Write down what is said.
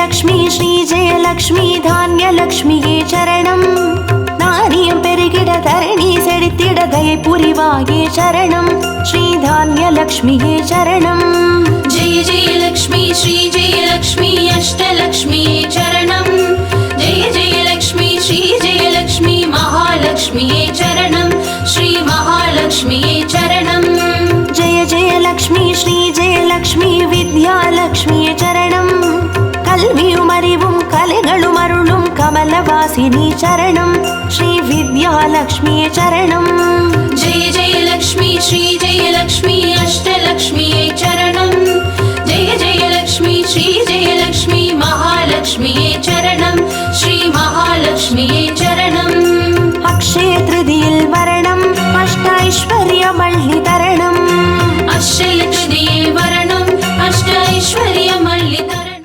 ஜெயலக்ஷ்மி ஸ்ரீ ஜெயலக்ஷ்மி தானியலக்ஷ்மியே சரணம். நாரியம் பெருகிட தரணி செழித்திட தயை புரிவாயே சரணம். ஸ்ரீ தானியலக்ஷ்மியே சரணம். ஜெய ஜெயலக்ஷ்மி ஸ்ரீ ஜெயலக்ஷ்மி அஷ்டலக்ஷ்மியே சரணம். ஜெய ஜெயலக்ஷ்மி ஸ்ரீ ஜெயலக்ஷ்மி மகாலக்ஷ்மியே சரணம். ஸ்ரீ மகாலக்ஷ்மியே சரணம். ஜெய ஜெயலக்ஷ்மி ஸ்ரீ ஜெயலக்ஷ்மி வித்யாலக்ஷ்மியே சரணம். கல்வியும் அறிவும் கலைகளும் அருளும் கமலவாசினி சரணம். ஸ்ரீ வித்யாலக்ஷ்மியே சரணம். ஜெய ஜெயலக்ஷ்மி ஸ்ரீ ஜெயலக்ஷ்மி அஷ்டலக்ஷ்மியே சரணம். ஜெய ஜெயலக்ஷ்மி ஸ்ரீ ஜெயலக்ஷ்மி மகாலக்ஷ்மியே சரணம். ஸ்ரீ மகாலக்ஷ்மியே சரணம். அக்ஷய திருதியில் வரணம் அஷ்டைஸ்வர்ய மல்லித